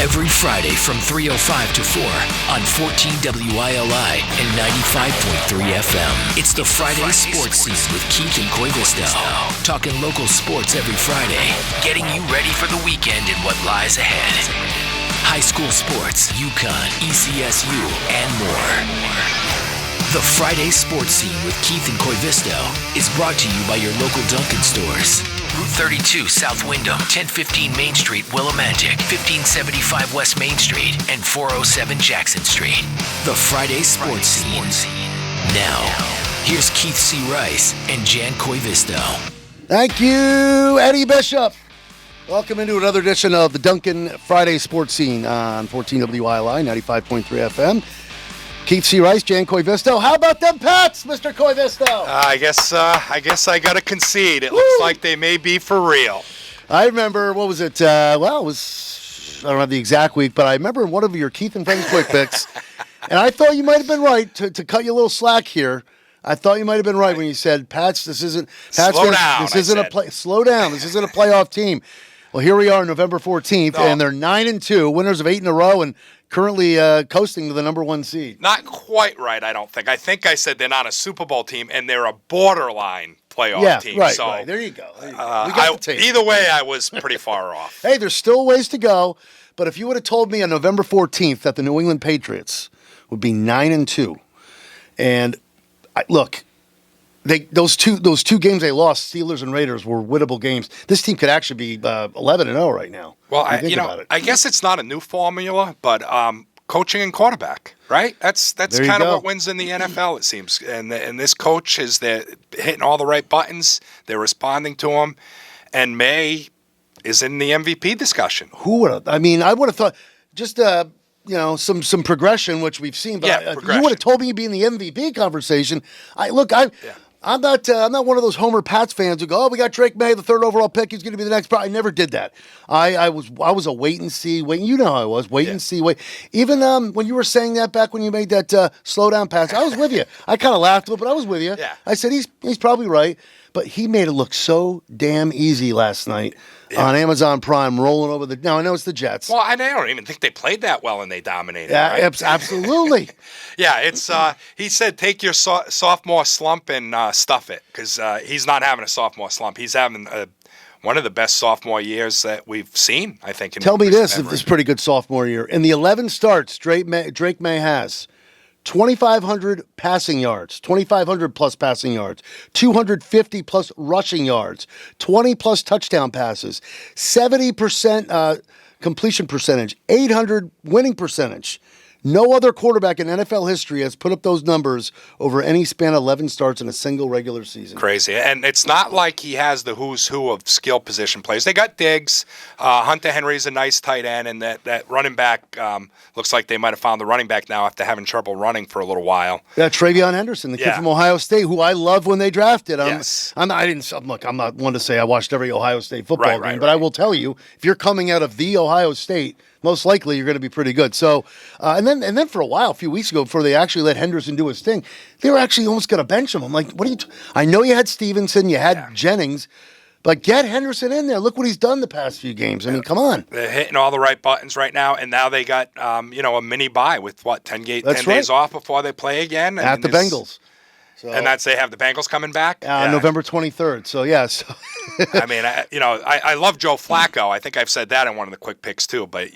Every Friday from 3:05 to 4 on 14 WILI and 95.3 FM. It's the Friday Sports Scene with Keith and Koivisto. Talking local sports every Friday. Getting you ready for the weekend and what lies ahead. High school sports, UConn, ECSU, and more. The Friday Sports Scene with Keith and Koivisto is brought to you by your local Dunkin' stores. Route 32 South Windham, 1015 Main Street, Willimantic, 1575 West Main Street, and 407 Jackson Street. The Friday Sports Scene. Now, here's Keith C. Rice and Jan Koivisto. Thank you, Eddie Bishop. Welcome into another edition of the Dunkin' Friday Sports Scene on 14 WILI, 95.3 FM. Keith C. Rice, Jan Koivisto. How about them Pats, Mr. Koivisto? I guess I got to concede. It looks like they may be for real. I remember, what was it? It was, I don't have the exact week, but I remember one of your Keith and Friends quick picks, and I thought you might have been right to cut you a little slack here. I thought you might have been right when you said, Pats, this isn't. Pats, slow down. This isn't a play. Slow down. This isn't a playoff team. Well, here we are, November 14th, and they're 9-2, winners of 8 in a row, and currently coasting to the number 1 seed. Not quite right, I don't think. I think I said they're not a Super Bowl team, and they're a borderline playoff team. Right, so, right. There you go. We got the tape. Either way, I was pretty far off. Hey, there's still ways to go, but if you would have told me on November 14th that the New England Patriots would be 9-2, and look, those two games they lost, Steelers and Raiders, were winnable games. This team could actually be 11-0 right now. Well, I guess it's not a new formula, but coaching and quarterback, right? That's kind of what wins in the NFL, it seems. And this coach they're hitting all the right buttons. They're responding to them, and May is in the MVP discussion. Who would have? I mean, I would have thought just some progression, which we've seen. But you would have told me you'd be in the MVP conversation. I'm not one of those Homer Pats fans who go, we got Drake May, the 3rd overall pick. He's going to be the next. I never did that. I was a wait and see. You know how I was. Wait and see. Wait. Even when you were saying that back when you made that slow down pass, I was with you. I kind of laughed a little, but I was with you. Yeah. I said he's probably right, but he made it look so damn easy last night. Yeah. On Amazon Prime, rolling over the. Now I know it's the Jets. Well, I don't even think they played that well, and they dominated. Yeah, right? Absolutely. Yeah, it's. He said, take your sophomore slump and stuff it, because he's not having a sophomore slump. He's having one of the best sophomore years that we've seen, I think. Tell me this: if this is pretty good sophomore year. In the 11 starts, Drake May has 2,500 passing yards, 2,500 plus passing yards, 250 plus rushing yards, 20 plus touchdown passes, 70% completion percentage, 800 winning percentage. No other quarterback in NFL history has put up those numbers over any span of 11 starts in a single regular season. Crazy. And it's not like he has the who's who of skill position players. They got Diggs. Hunter Henry's a nice tight end, and that running back looks like they might have found the running back now after having trouble running for a little while. Yeah, Travion Henderson, the kid from Ohio State, who I love when they drafted. Yes. I'm not one to say I watched every Ohio State football game, but I will tell you, if you're coming out of the Ohio State, most likely you're going to be pretty good. So, and then for a while, a few weeks ago, before they actually let Henderson do his thing, they were actually almost going to bench him. I'm like, what are you? I know you had Stevenson, you had Jennings, but get Henderson in there. Look what he's done the past few games. I mean, come on. They're hitting all the right buttons right now, and now they got a mini bye with 10 days off before they play again at the Bengals. So, and they have the Bengals coming back? November 23rd. So, yes. I mean, I love Joe Flacco. I think I've said that in one of the quick picks, too. But,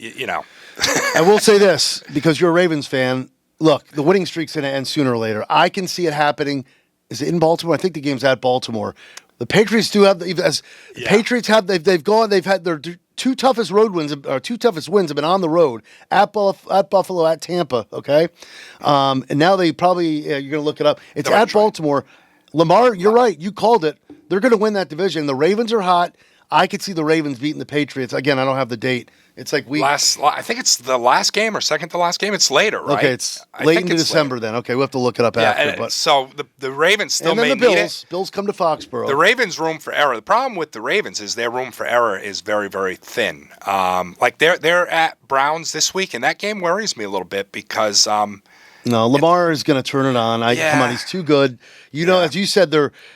I will say this, because you're a Ravens fan. Look, the winning streak's going to end sooner or later. I can see it happening. Is it in Baltimore? I think the game's at Baltimore. The Patriots do have, Patriots have, they've had their two toughest wins have been on the road, at Buffalo, at Tampa, okay? And now they probably, you're going to look it up. It's at Baltimore. Lamar, you're right. You called it. They're going to win that division. The Ravens are hot. I could see the Ravens beating the Patriots. Again, I don't have the date. It's like I think it's the last game or second to last game. It's later, right? Okay, it's late into December then. Okay, we'll have to look it up after. But so the Ravens still may need it. Bills come to Foxborough. The Ravens' room for error. The problem with the Ravens is their room for error is very, very thin. Like they're at Browns this week, and that game worries me a little bit because no, Lamar is going to turn it on. Come on, he's too good. As you said,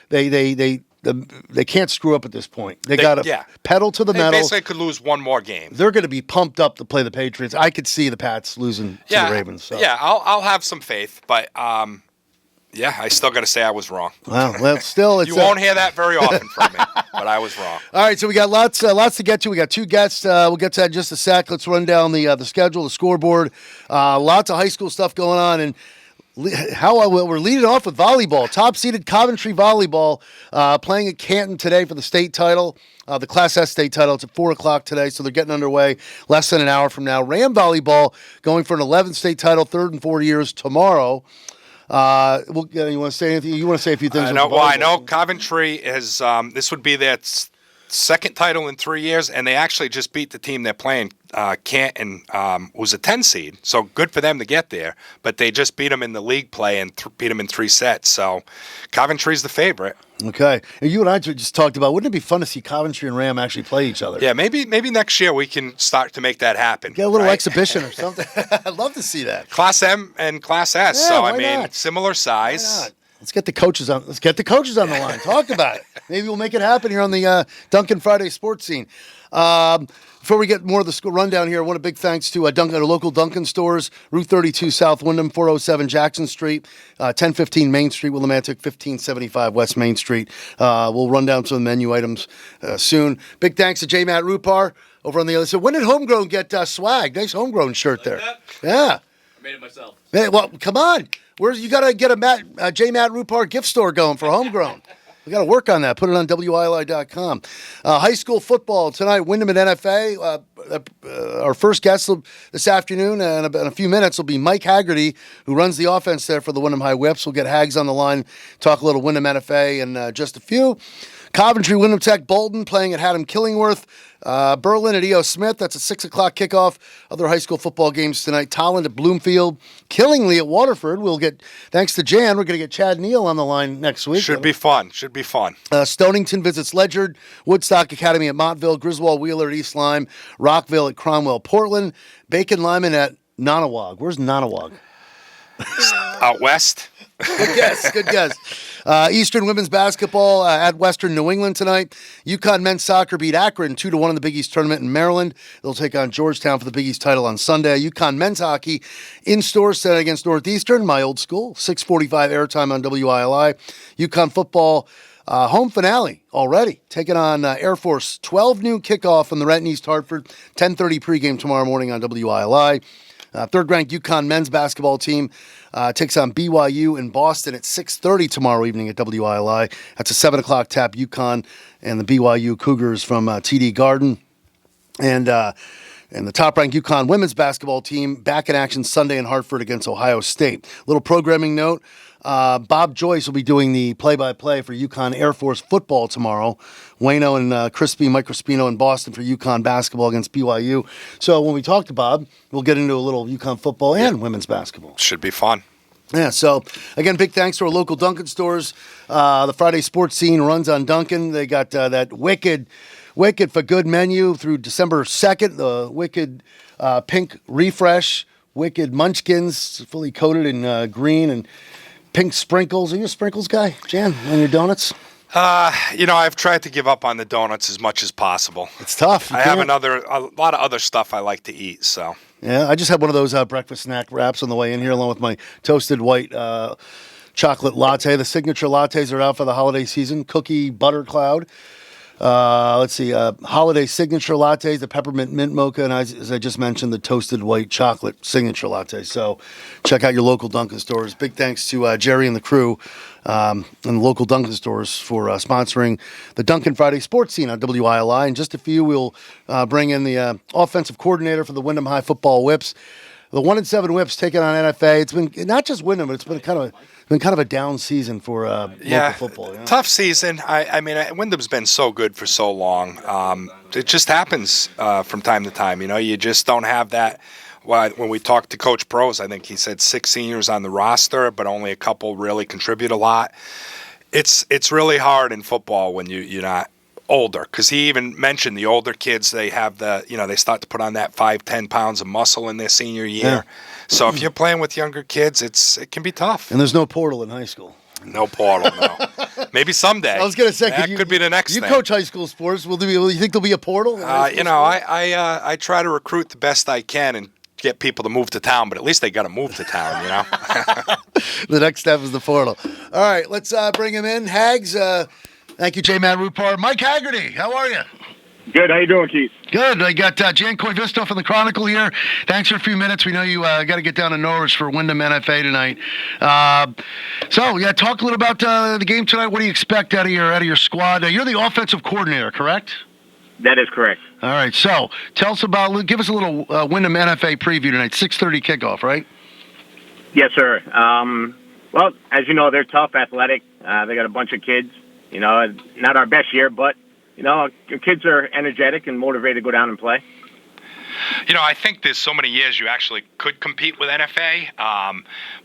they they can't screw up at this point. They got to pedal to the metal. They basically could lose one more game. They're going to be pumped up to play the Patriots. I could see the Pats losing to the Ravens. So. Yeah, I'll have some faith, but I still got to say I was wrong. Well, still, it's you won't hear that very often from me, but I was wrong. All right, so we got lots to get to. We got two guests. We'll get to that in just a sec. Let's run down the schedule, the scoreboard. Lots of high school stuff going on, and we're leading off with volleyball. Top-seeded Coventry volleyball playing at Canton today for the state title, the Class S state title. It's at 4 o'clock today, so they're getting underway less than an hour from now. Ram volleyball going for an 11th state title, third in 4 years tomorrow. You want to say anything? You want to say a few things? I know Coventry is. This would be their second title in 3 years, and they actually just beat the team they're playing, Canton, was a 10 seed. So good for them to get there. But they just beat them in the league play and beat them in 3 sets. So Coventry's the favorite. Okay. And you and I just talked about, wouldn't it be fun to see Coventry and Ram actually play each other? Yeah, maybe next year we can start to make that happen. Get a little exhibition or something. I'd love to see that. Class M and Class S. Yeah, so, not? Similar size. Let's get the coaches on the line. Talk about it. Maybe we'll make it happen here on the Duncan Friday Sports Scene. Before we get more of the school rundown here, I want a big thanks to Duncan, our local Duncan stores, Route 32 South Windham, 407 Jackson Street, 1015 Main Street, Willimantic, 1575 West Main Street. We'll run down some of the menu items soon. Big thanks to J. Matt Rupar over on the other side. When did Homegrown get swag? Nice Homegrown shirt there. Yeah. I made it myself. Hey, well, come on. You got to get a J. Matt Rupar gift store going for Homegrown. We got to work on that. Put it on WILI.com. High school football tonight, Wyndham at NFA. Our first guest this afternoon and in a few minutes will be Mike Haggerty, who runs the offense there for the Wyndham High Whips. We'll get Hags on the line, talk a little Wyndham NFA in just a few. Coventry, Wyndham Tech, Bolton playing at Haddam Killingworth. Berlin at E.O. Smith. That's a 6 o'clock kickoff. Other high school football games tonight. Tolland at Bloomfield. Killingly at Waterford. Thanks to Jan, we're going to get Chad Neal on the line next week. Should be fun. Stonington visits Ledyard. Woodstock Academy at Montville. Griswold Wheeler at East Lyme. Rockville at Cromwell. Portland. Bacon Lyman at Nonawag. Where's Nonawag? Out west. Good guess. Eastern women's basketball at Western New England tonight. UConn men's soccer beat Akron 2-1 in the Big East tournament in Maryland. They'll take on Georgetown for the Big East title on Sunday. UConn men's hockey in-store set against Northeastern, my old school. 6:45 airtime on WILI. UConn football home finale already. Taking on Air Force. 12 noon kickoff from the Renton East Hartford. 10:30 pregame tomorrow morning on WILI. Third-ranked UConn men's basketball team takes on BYU in Boston at 6:30 tomorrow evening at WILI. That's a 7 o'clock tap. UConn and the BYU Cougars from TD Garden. And the top-ranked UConn women's basketball team back in action Sunday in Hartford against Ohio State. Little programming note. Bob Joyce will be doing the play-by-play for UConn Air Force football tomorrow. Wayno and Mike Crispino in Boston for UConn basketball against BYU. So when we talk to Bob, we'll get into a little UConn football and women's basketball. Should be fun. Yeah, so, again, big thanks to our local Duncan stores. The Friday Sports Scene runs on Duncan. They got that Wicked for Good menu through December 2nd, the Wicked Pink Refresh, Wicked Munchkins, fully coated in green and pink sprinkles. Are you a sprinkles guy, Jan, on your donuts? I've tried to give up on the donuts as much as possible. It's tough. I have a lot of other stuff I like to eat, so. Yeah, I just had one of those breakfast snack wraps on the way in here, along with my toasted white chocolate latte. The signature lattes are out for the holiday season. Cookie Butter Cloud. Holiday signature lattes, the peppermint mint mocha, and as I just mentioned, the toasted white chocolate signature latte. So check out your local Dunkin' stores. Big thanks to Jerry and the crew and the local Dunkin' stores for sponsoring the Duncan Friday Sports Scene on WILI. In just a few, we'll bring in the offensive coordinator for the Wyndham High Football Whips. The 1-7 Whips taking on NFA. It's been not just Wyndham, but it's been kind of a down season for local football. You know? Tough season. I mean, Wyndham's been so good for so long. It just happens from time to time. You just don't have that. When we talked to Coach Prose, I think he said 6 seniors on the roster, but only a couple really contribute a lot. It's really hard in football when you're not older, because he even mentioned the older kids, they have they start to put on that 5-10 pounds of muscle in their senior year. Yeah. So if you're playing with younger kids, it can be tough. And there's no portal in high school. No portal, no. Maybe someday. I was going to say, that could be the next thing. You coach high school sports. You think there'll be a portal? I try to recruit the best I can and get people to move to town, but at least they got to move to town, The next step is the portal. All right, let's bring him in. Hags, thank you, J-Man Rupar. Mike Haggerty, how are you? Good. How you doing, Keith? Good. I got Jan Koivisto from the Chronicle here. Thanks for a few minutes. We know you got to get down to Norwich for Wyndham NFA tonight. Talk a little about the game tonight. What do you expect out of your squad? You're the offensive coordinator, correct? That is correct. All right. So tell us give us a little Wyndham NFA preview tonight. 6:30 kickoff, right? Yes, sir. Well, as you know, they're tough, athletic. They got a bunch of kids. Not our best year, but your kids are energetic and motivated to go down and play. I think there's so many years you actually could compete with NFA,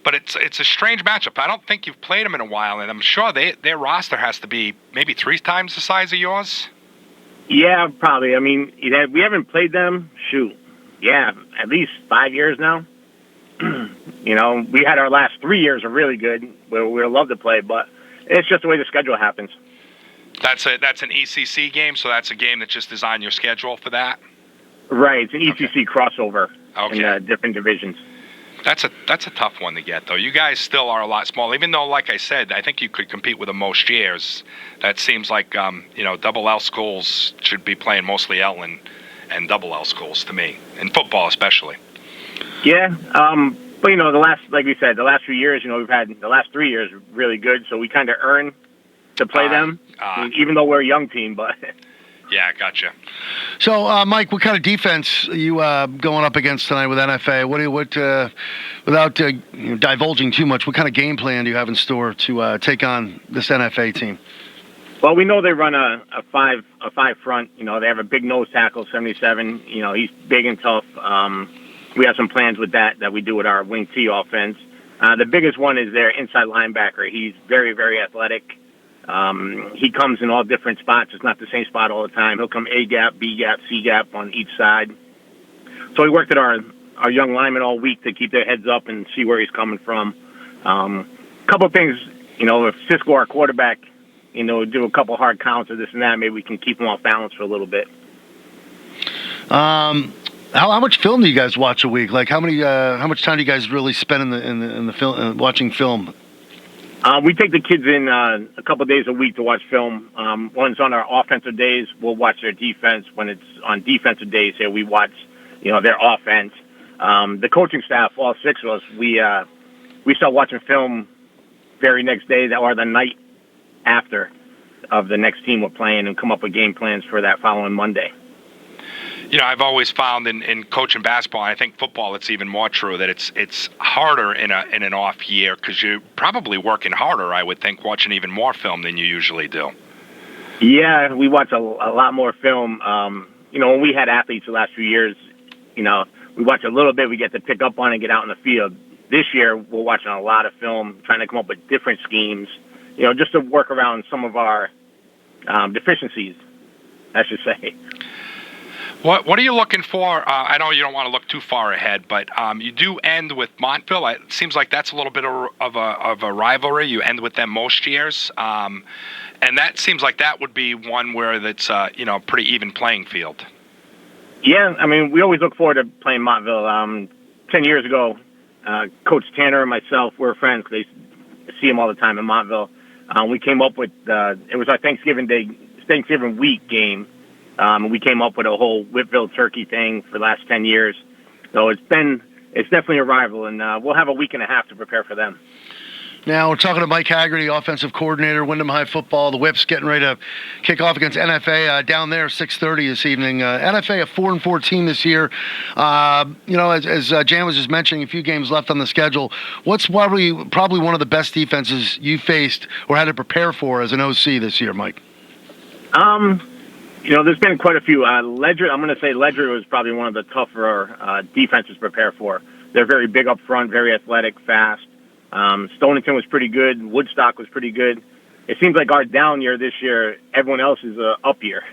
but it's a strange matchup. I don't think you've played them in a while, and I'm sure their roster has to be maybe 3 times the size of yours. Yeah, probably. I mean, we haven't played them, at least 5 years now. We had our last 3 years are really good, where we would love to play, but it's just the way the schedule happens. That's an ECC game, so that's a game that just is on your schedule for that? Right, it's an ECC crossover in different divisions. That's a tough one to get, though. You guys still are a lot smaller, even though, like I said, I think you could compete with them most years. That seems like, double L schools should be playing mostly L and double L schools to me, in football especially. Yeah, but, like we said, the last few years, we've had the last 3 years really good, so we kind of earn to play them, even though we're a young team, but... Yeah, gotcha. So, Mike, what kind of defense are you going up against tonight with NFA? Without divulging too much, what kind of game plan do you have in store to take on this NFA team? Well, we know they run a five front. They have a big nose tackle, 77. He's big and tough. We have some plans with that we do with our wing T offense. The biggest one is their inside linebacker. He's very, very athletic. He comes in all different spots. It's not the same spot all the time. He'll come A gap, B gap, C gap on each side. So we worked at our young linemen all week to keep their heads up and see where he's coming from. Couple of things, if Cisco, our quarterback, do a couple hard counts or this and that, maybe we can keep him off balance for a little bit. How much film do you guys watch a week? Like how much time do you guys really spend in the film watching film? We take the kids in a couple of days a week to watch film. When it's on our offensive days, we'll watch their defense. When it's on defensive days, here we watch, their offense. The coaching staff, all 6 of us, we start watching film very next day or the night after of the next team we're playing and come up with game plans for that following Monday. I've always found in coaching basketball, and I think football, it's even more true, that it's harder in an off year because you're probably working harder, I would think, watching even more film than you usually do. Yeah, we watch a lot more film. When we had athletes the last few years, we watch a little bit, we get to pick up on and get out in the field. This year, we're watching a lot of film, trying to come up with different schemes, just to work around some of our deficiencies, I should say. What are you looking for? I know you don't want to look too far ahead, but you do end with Montville. It seems like that's a little bit of a rivalry. You end with them most years, and that seems like that would be one where that's pretty even playing field. Yeah, I mean, we always look forward to playing Montville. 10 years ago, Coach Tanner and myself were friends. They see him all the time in Montville. We came up with it was our Thanksgiving week game. We came up with a whole Whitville turkey thing for the last 10 years. So it's definitely a rival, and we'll have a week and a half to prepare for them. Now, we're talking to Mike Haggerty, offensive coordinator, Wyndham High football. The Whips getting ready to kick off against NFA down there 6:30 this evening. NFA, a 4-4 team this year. As Jan was just mentioning, a few games left on the schedule. What's probably one of the best defenses you faced or had to prepare for as an OC this year, Mike? There's been quite a few. Ledger, I'm going to say Ledger was probably one of the tougher defenses to prepare for. They're very big up front, very athletic, fast. Stonington was pretty good. Woodstock was pretty good. It seems like our down year this year, everyone else is up year.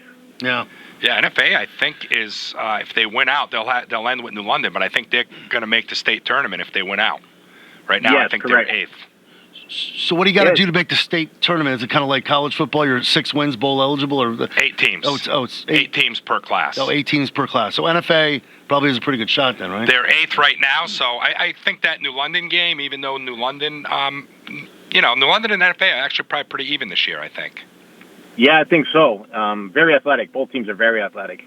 Yeah. Yeah, NFA, I think, is if they win out, they'll end with New London, but I think they're going to make the state tournament if they win out. Right now, yes, I think correct. they're 8th. So what do you got to do to make the state tournament? Is it kind of like college football? You're 6 wins, bowl eligible, or 8 teams? It's 8 teams per class. 8 teams per class. So NFA probably has a pretty good shot then, right? They're 8th right now, so I think that New London game, even though New London, New London and NFA are actually probably pretty even this year, I think. Yeah, I think so. Very athletic. Both teams are very athletic.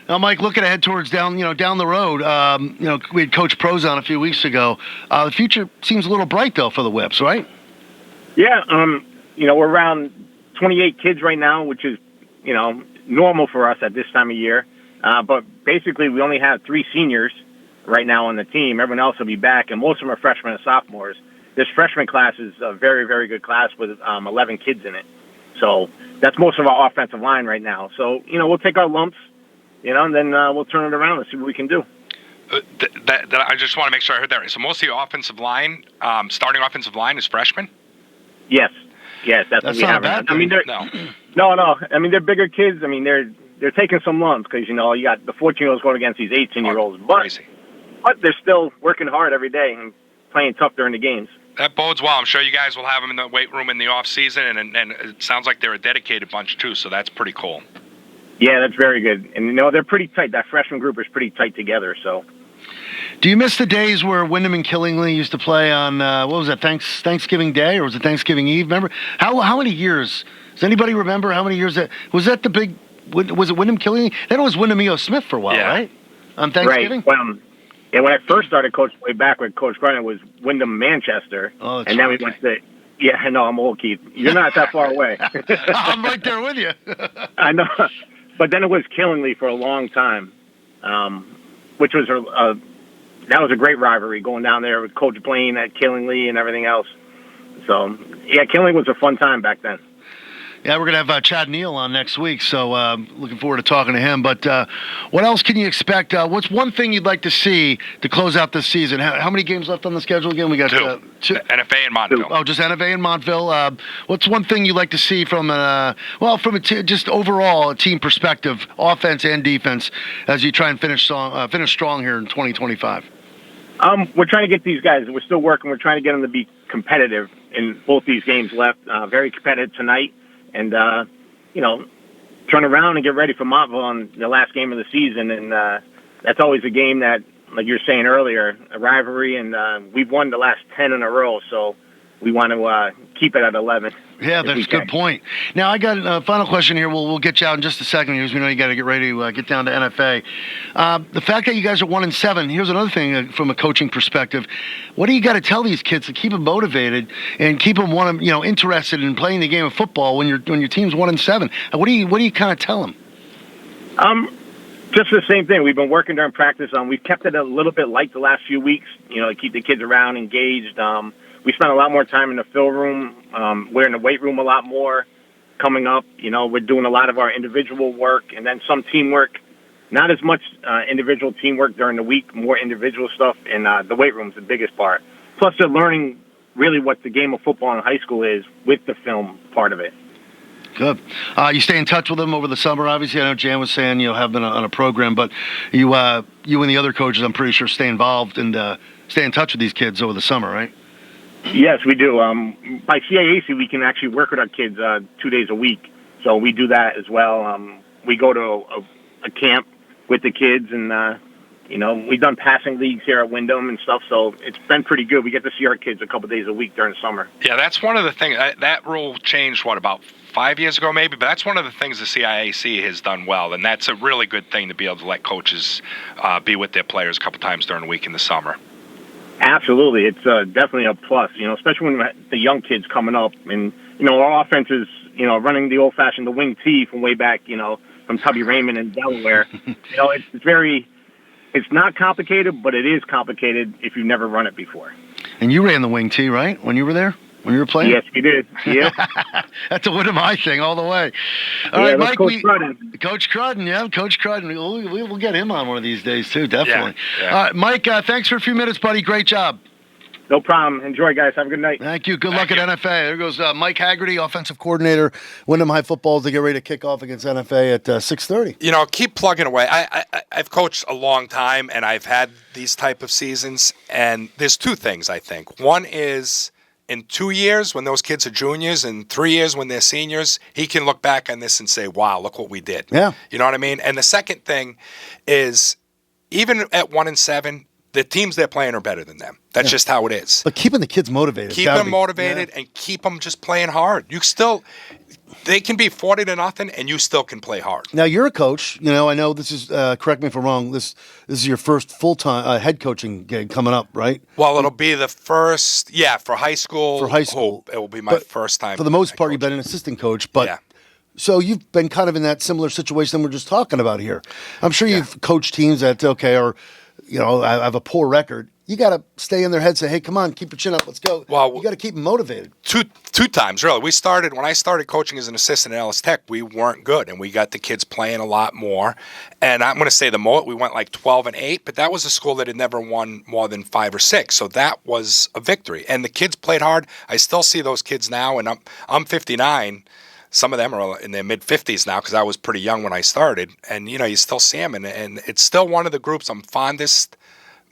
Now, Mike, looking ahead towards down the road, we had Coach Pros on a few weeks ago. The future seems a little bright, though, for the Whips, right? Yeah, we're around 28 kids right now, which is, normal for us at this time of year. But basically, we only have 3 seniors right now on the team. Everyone else will be back, and most of them are freshmen and sophomores. This freshman class is a very, very good class with 11 kids in it. So that's most of our offensive line right now. So, we'll take our lumps. And then we'll turn it around and see what we can do. I just want to make sure I heard that right. So most of your offensive line, starting offensive line is freshmen? Yes, that's what we have. Bad I mean, no. I mean, they're bigger kids. I mean, they're taking some lumps because you got the 14-year-olds going against these 18-year-olds. But they're still working hard every day and playing tough during the games. That bodes well. I'm sure you guys will have them in the weight room in the off season, and it sounds like they're a dedicated bunch too. So that's pretty cool. Yeah, that's very good. And, they're pretty tight. That freshman group is pretty tight together, so. Do you miss the days where Wyndham and Killingly used to play on, what was that, Thanksgiving Day, or was it Thanksgiving Eve? Remember? How many years? Does anybody remember how many years was that the big, was it Wyndham Killingly? Then it was Wyndham E.O. Smith for a while, right? On Thanksgiving? Right. When I first started coaching way back with Coach Grant, it was Wyndham Manchester. Oh, that's and then we went to, I know, I'm old, Keith. You're not that far away. I'm right there with you. I know. But then it was Killingly for a long time, which was that was a great rivalry going down there with Coach Blaine at Killingly and everything else. So, Killingly was a fun time back then. Yeah, we're going to have Chad Neal on next week, so looking forward to talking to him. But what else can you expect? What's one thing you'd like to see to close out this season? How many games left on the schedule again? We got 2. NFA and Montville. Oh, just NFA and Montville. What's one thing you'd like to see from just overall a team perspective, offense and defense, as you try and finish strong here in 2025? We're trying to get these guys. We're still working. We're trying to get them to be competitive in both these games left. Very competitive tonight. And, turn around and get ready for Montville on the last game of the season. And that's always a game that, like you were saying earlier, a rivalry. And we've won the last 10 in a row. So we want to keep it at 11. Yeah, that's a good point. Now, I got a final question here. We'll get you out in just a second because we know you got to get ready to get down to NFA. The fact that you guys are 1-7, here's another thing from a coaching perspective. What do you got to tell these kids to keep them motivated and keep them interested in playing the game of football when your team's 1-7? What do you kind of tell them? Just the same thing. We've been working during practice. We've kept it a little bit light the last few weeks. To keep the kids around engaged. We spent a lot more time in the fill room. We're in the weight room a lot more coming up. We're doing a lot of our individual work and then some teamwork. Not as much individual teamwork during the week, more individual stuff. And the weight room's the biggest part. Plus, they're learning really what the game of football in high school is with the film part of it. Good. You stay in touch with them over the summer, obviously. I know Jan was saying have been on a program, but you and the other coaches, I'm pretty sure, stay involved and stay in touch with these kids over the summer, right? Yes, we do. By CIAC, we can actually work with our kids 2 days a week. So we do that as well. We go to a camp with the kids, and, we've done passing leagues here at Wyndham and stuff. So it's been pretty good. We get to see our kids a couple days a week during the summer. Yeah, that's one of the things. That rule changed, about 5 years ago maybe? But that's one of the things the CIAC has done well, and that's a really good thing to be able to let coaches be with their players a couple times during the week in the summer. Absolutely. It's definitely a plus, especially when the young kids coming up. And, our offense is, running the old-fashioned, the wing T from way back, from Tubby Raymond in Delaware. It's not complicated, but it is complicated if you've never run it before. And you ran the wing T, right, when you were there? When you were playing? Yes, we did. Yeah. That's a Wyndham High thing all the way. All right, Mike. Coach Crudden. Coach Crudden. We'll get him on one of these days, too, definitely. Yeah. All right, Mike, thanks for a few minutes, buddy. Great job. No problem. Enjoy, guys. Have a good night. Thank you. Good luck at NFA. There goes Mike Haggerty, offensive coordinator, Wyndham High football, to get ready to kick off against NFA at 6:30. Keep plugging away. I've coached a long time, and I've had these type of seasons, and there's two things, I think. One is in 2 years when those kids are juniors and 3 years when they're seniors, he can look back on this and say, wow, look what we did. Yeah. You know what I mean? And the second thing is, even at 1-7, the teams they're playing are better than them. That's just how it is. But keeping the kids motivated. Keep them motivated and keep them just playing hard. They can be 40-0 and you still can play hard. Now, you're a coach. I know this is, correct me if I'm wrong, this is your first full-time head coaching gig coming up, right? Well, it'll be the first, for high school. For high school. It will be my first time. For the most part, you've been an assistant coach, but so you've been kind of in that similar situation we're just talking about here. I'm sure you've coached teams that, I have a poor record. You got to stay in their head and say, hey, come on, keep your chin up, let's go. Well, you got to keep them motivated. Two times, really. When I started coaching as an assistant at Ellis Tech, we weren't good, and we got the kids playing a lot more. And I'm going to say we went like 12-8, but that was a school that had never won more than 5 or 6, so that was a victory. And the kids played hard. I still see those kids now, and I'm 59. Some of them are in their mid-50s now because I was pretty young when I started. And, you still see them, and it's still one of the groups I'm fondest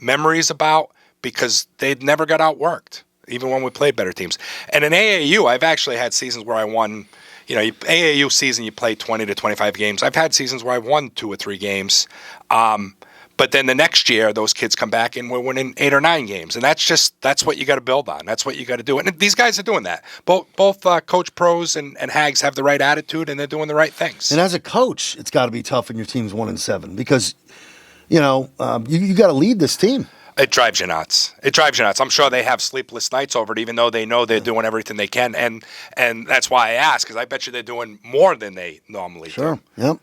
memories about because they'd never got outworked, even when we played better teams. And in AAU, I've actually had seasons where I won, AAU season, you play 20 to 25 games. I've had seasons where I've won 2 or 3 games. But then the next year, those kids come back and we're winning 8 or 9 games. And that's what you got to build on. That's what you got to do. And these guys are doing that. Both Coach Pros and Hags have the right attitude and they're doing the right things. And as a coach, it's got to be tough when your team's 1-7 because, you got to lead this team. It drives you nuts. I'm sure they have sleepless nights over it, even though they know they're doing everything they can. And that's why I ask, because I bet you they're doing more than they normally do. Sure, yep.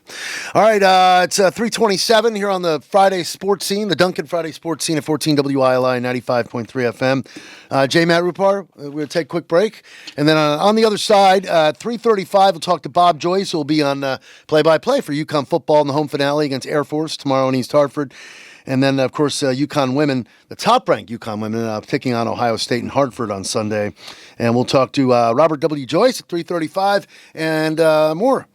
All right, it's 3:27 here on the Friday Sports Scene, the Duncan Friday Sports Scene at 14 WILI 95.3 FM. J. Matt Rupar, we're going to take a quick break. And then on the other side, 3:35, we'll talk to Bob Joyce, who will be on play-by-play for UConn football in the home finale against Air Force tomorrow in East Hartford. And then, of course, UConn women, the top-ranked UConn women, taking on Ohio State in Hartford on Sunday. And we'll talk to Robert W. Joyce at 3:35 and more.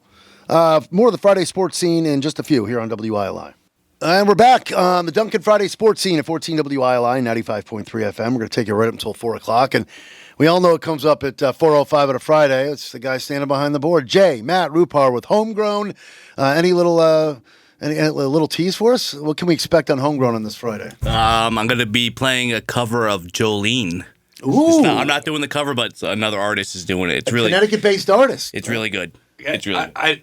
More of the Friday Sports Scene in just a few here on WILI. And we're back on the Duncan Friday Sports Scene at 14 WILI 95.3 FM. We're going to take you right up until 4 o'clock. And we all know it comes up at 4:05 on a Friday. It's the guy standing behind the board, J. Matt Rupar with Homegrown. Any little tease for us? What can we expect on Homegrown on this Friday? I'm going to be playing a cover of Jolene. Ooh. I'm not doing the cover, but another artist is doing it. It's really Connecticut-based artist. It's really good. It's really I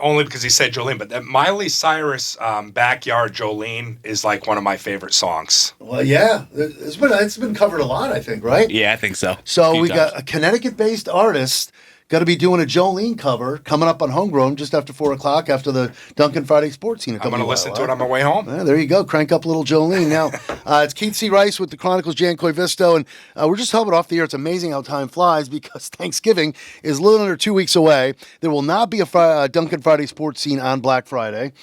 only because he said Jolene, but that Miley Cyrus Backyard Jolene is like one of my favorite songs. Well, yeah. It's been covered a lot, I think, right? Yeah, I think so. So we got a Connecticut-based artist got to be doing a Jolene cover coming up on Homegrown just after 4 o'clock after the Duncan Friday Sports Scene. I'm going to listen to it on my way home. There you go. Crank up a little Jolene. Now, it's Keith C. Rice with the Chronicles, Jan Koivisto, and we're just helping off the air. It's amazing how time flies because Thanksgiving is a little under 2 weeks away. There will not be a Duncan Friday Sports Scene on Black Friday.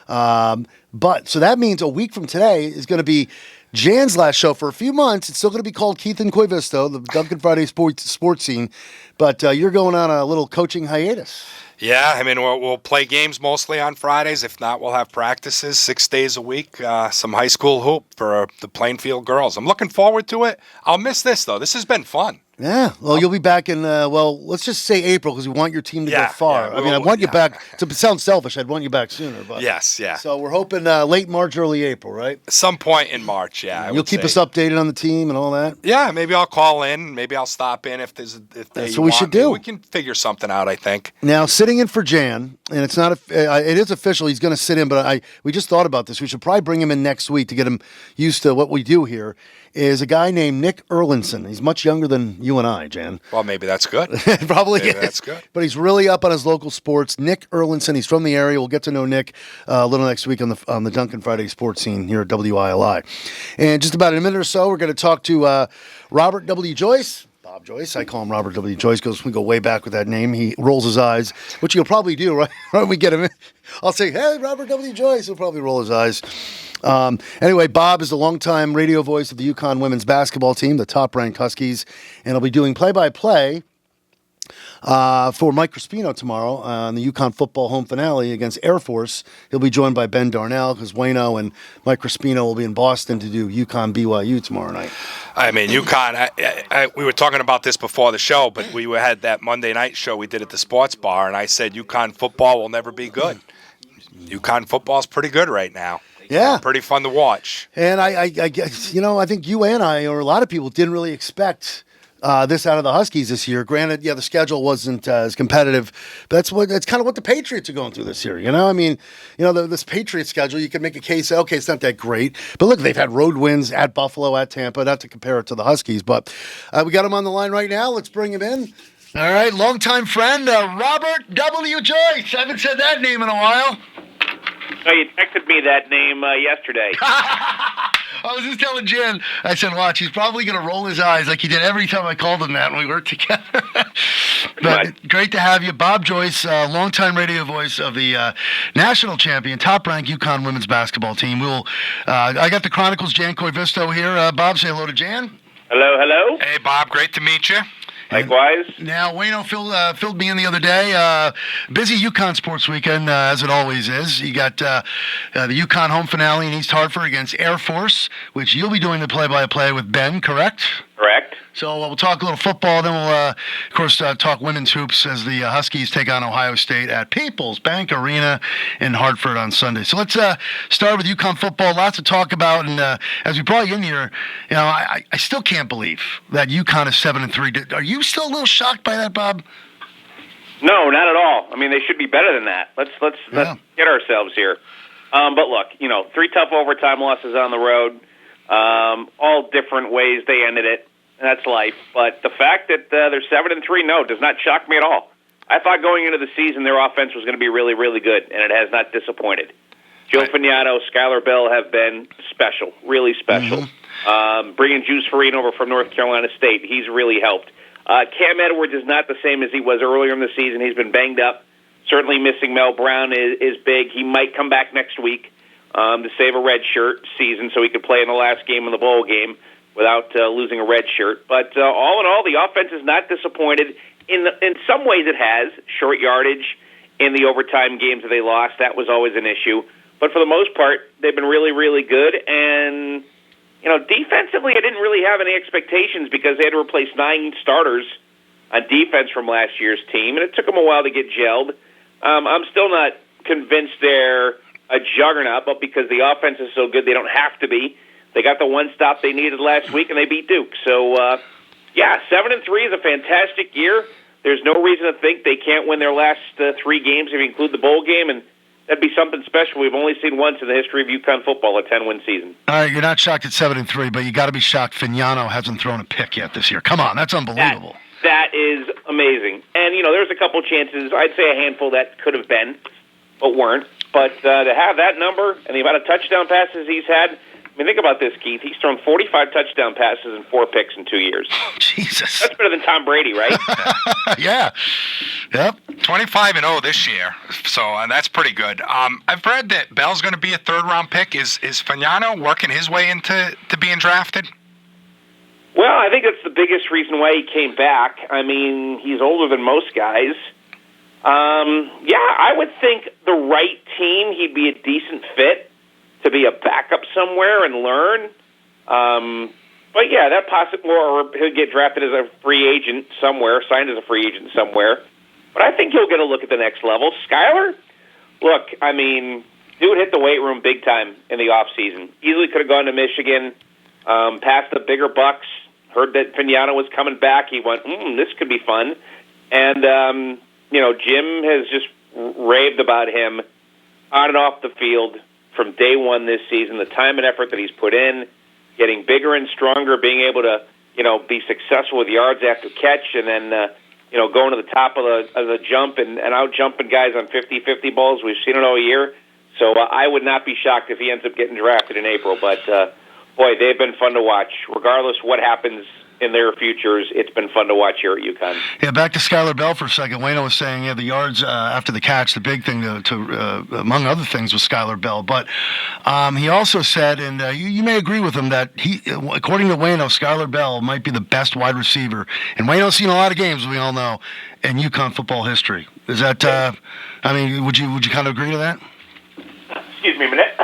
But so that means a week from today is going to be Jan's last show for a few months. It's still going to be called Keith and Koivisto, the Duncan Friday Sports Scene. But you're going on a little coaching hiatus. Yeah, I mean, we'll play games mostly on Fridays. If not, we'll have practices 6 days a week, some high school hoop for the Plainfield girls. I'm looking forward to it. I'll miss this, though. This has been fun. Yeah, well, you'll be back in, let's just say April because we want your team to go far. I mean, I want you back. It sounds selfish. I'd want you back sooner. But yes, yeah. So we're hoping late March, early April, right? Some point in March, yeah. You'll keep us updated on the team and all that? Yeah, maybe I'll call in. Maybe I'll stop in if that's what we should do. We can figure something out, I think. Now, sitting in for Jan, and it's not, it is official. He's going to sit in, but we just thought about this. We should probably bring him in next week to get him used to what we do here. Is a guy named Nick Erlinson. He's much younger than you and I, Jan. Well, maybe that's good. Probably maybe is. That's good. But he's really up on his local sports. Nick Erlinson. He's from the area. We'll get to know Nick a little next week on the Duncan Friday Sports Scene here at WILI. And just about in a minute or so, we're going to talk to Robert W. Joyce. Bob Joyce. I call him Robert W. Joyce because we go way back with that name. He rolls his eyes, which he'll probably do, right? When we get him in. I'll say, hey, Robert W. Joyce. He'll probably roll his eyes. Anyway, Bob is the longtime radio voice of the UConn women's basketball team, the top-ranked Huskies, and he'll be doing play-by-play For Mike Crispino tomorrow on the UConn football home finale against Air Force. He'll be joined by Ben Darnell because Wayno and Mike Crispino will be in Boston to do UConn BYU tomorrow night. I mean, UConn, we were talking about this before the show, but we had that Monday night show we did at the sports bar, and I said UConn football will never be good. UConn football is pretty good right now. Yeah. Pretty fun to watch. And I guess, I think you and I, or a lot of people, didn't really expect this out of the Huskies this year. Granted, the schedule wasn't as competitive, but that's kind of what the Patriots are going through this year. I mean, this Patriots schedule, you can make a case, okay, it's not that great. But look, they've had road wins at Buffalo, at Tampa, not to compare it to the Huskies. But we got him on the line right now. Let's bring him in. All right, longtime friend, Robert W. Joyce. I haven't said that name in a while. No, you texted me that name yesterday. I was just telling Jen, I said, watch, he's probably going to roll his eyes like he did every time I called him that when we worked together. But great to have you. Bob Joyce, longtime radio voice of the national champion, top-ranked UConn women's basketball team. I got the Chronicles' Jan Koivisto here. Bob, say hello to Jan. Hello, hello. Hey, Bob, great to meet you. Likewise. Now, Wayno filled me in the other day. Busy UConn sports weekend, as it always is. You got the UConn home finale in East Hartford against Air Force, which you'll be doing the play-by-play with Ben, correct? Correct. So we'll talk a little football, then we'll, of course, talk women's hoops as the Huskies take on Ohio State at People's Bank Arena in Hartford on Sunday. So let's start with UConn football. Lots to talk about, and as we brought you in here, I still can't believe that UConn is 7-3. Are you still a little shocked by that, Bob? No, not at all. I mean, they should be better than that. Let's get ourselves here. But look, 3 tough overtime losses on the road, all different ways they ended it. That's life. But the fact that they're 7-3, does not shock me at all. I thought going into the season their offense was going to be really, really good, and it has not disappointed. Joe Fagnano, Skylar Bell have been special, really special. Mm-hmm. Bringing Juice Farine over from North Carolina State, he's really helped. Cam Edwards is not the same as he was earlier in the season. He's been banged up. Certainly missing Mel Brown is big. He might come back next week to save a red shirt season so he could play in the last game of the bowl game without losing a red shirt. But all in all, the offense is not disappointed. In some ways it has. Short yardage in the overtime games that they lost, that was always an issue. But for the most part, they've been really, really good. And, defensively, I didn't really have any expectations because they had to replace 9 starters on defense from last year's team, and it took them a while to get gelled. I'm still not convinced they're a juggernaut, but because the offense is so good, they don't have to be. They got the one stop they needed last week, and they beat Duke. So, 7-3 is a fantastic year. There's no reason to think they can't win their last 3 games if you include the bowl game, and that'd be something special. We've only seen once in the history of UConn football, a 10-win season. All right, you're not shocked at 7-3, but you got to be shocked Fagnano hasn't thrown a pick yet this year. Come on, that's unbelievable. That is amazing. And, there's a couple chances, I'd say a handful that could have been, but weren't. But to have that number and the amount of touchdown passes he's had, think about this, Keith. He's thrown 45 touchdown passes and 4 picks in 2 years. Jesus. That's better than Tom Brady, right? Yeah. Yep. 25-0 this year, so that's pretty good. I've read that Bell's going to be a 3rd-round pick. Is Fagnano working his way into being drafted? Well, I think that's the biggest reason why he came back. He's older than most guys. I would think the right team, he'd be a decent fit to be a backup somewhere and learn. But that possibly, or he'll get drafted as a free agent somewhere, signed as a free agent somewhere. But I think he'll get a look at the next level. Skylar, look, dude hit the weight room big time in the offseason. Easily could have gone to Michigan, passed the bigger bucks, heard that Fagnano was coming back. He went, this could be fun. And, Jim has just raved about him on and off the field from day one this season, the time and effort that he's put in, getting bigger and stronger, being able to, be successful with yards after catch, and then, going to the top of the jump and out jumping guys on 50-50 balls. We've seen it all year. So I would not be shocked if he ends up getting drafted in April. But Boy, they've been fun to watch. Regardless what happens in their futures, it's been fun to watch here at UConn. Yeah, back to Skylar Bell for a second. Wayno was saying, the yards after the catch, the big thing to among other things, was Skylar Bell. But he also said, and you may agree with him, that according to Wayno, Skylar Bell might be the best wide receiver. And Wayno's seen a lot of games, we all know, in UConn football history. Is that? Would you kind of agree to that? Excuse me a minute.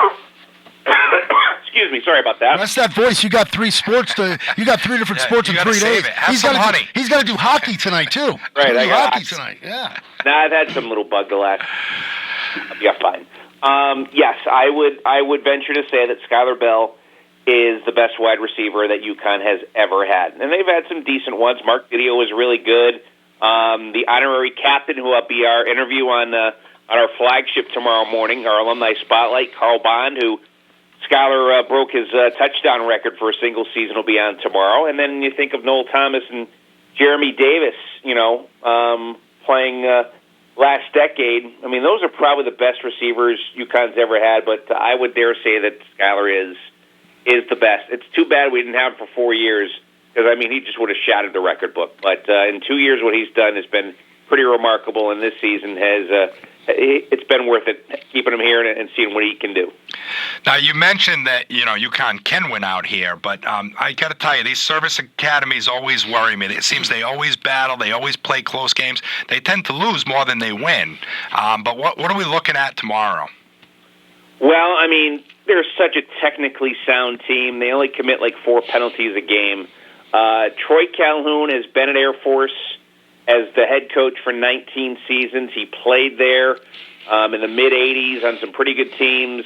Excuse me, sorry about that. That's that voice. You got three sports you got three different sports in 3 days. He's got to do hockey tonight too. Right, I got hockey tonight. Yeah. Nah, I've had some little bug the last. Yeah, fine. Yes, I would venture to say that Skylar Bell is the best wide receiver that UConn has ever had, and they've had some decent ones. Mark Didio was really good. The honorary captain, who will be our interview on our flagship tomorrow morning, our alumni spotlight, Carl Bond, who Skylar broke his touchdown record for a single season, will be on tomorrow. And then you think of Noel Thomas and Jeremy Davis, playing last decade. I mean, those are probably the best receivers UConn's ever had, but I would dare say that Skylar is the best. It's too bad we didn't have him for 4 years, because, he just would have shattered the record book. But in 2 years, what he's done has been pretty remarkable, and this season it's been worth it, keeping him here and seeing what he can do. Now, you mentioned that, UConn can win out here, but I got to tell you, these service academies always worry me. It seems they always battle. They always play close games. They tend to lose more than they win. But what are we looking at tomorrow? Well, they're such a technically sound team. They only commit 4 penalties a game. Troy Calhoun has been at Air Force as the head coach for 19 seasons. He played there in the mid-'80s on some pretty good teams.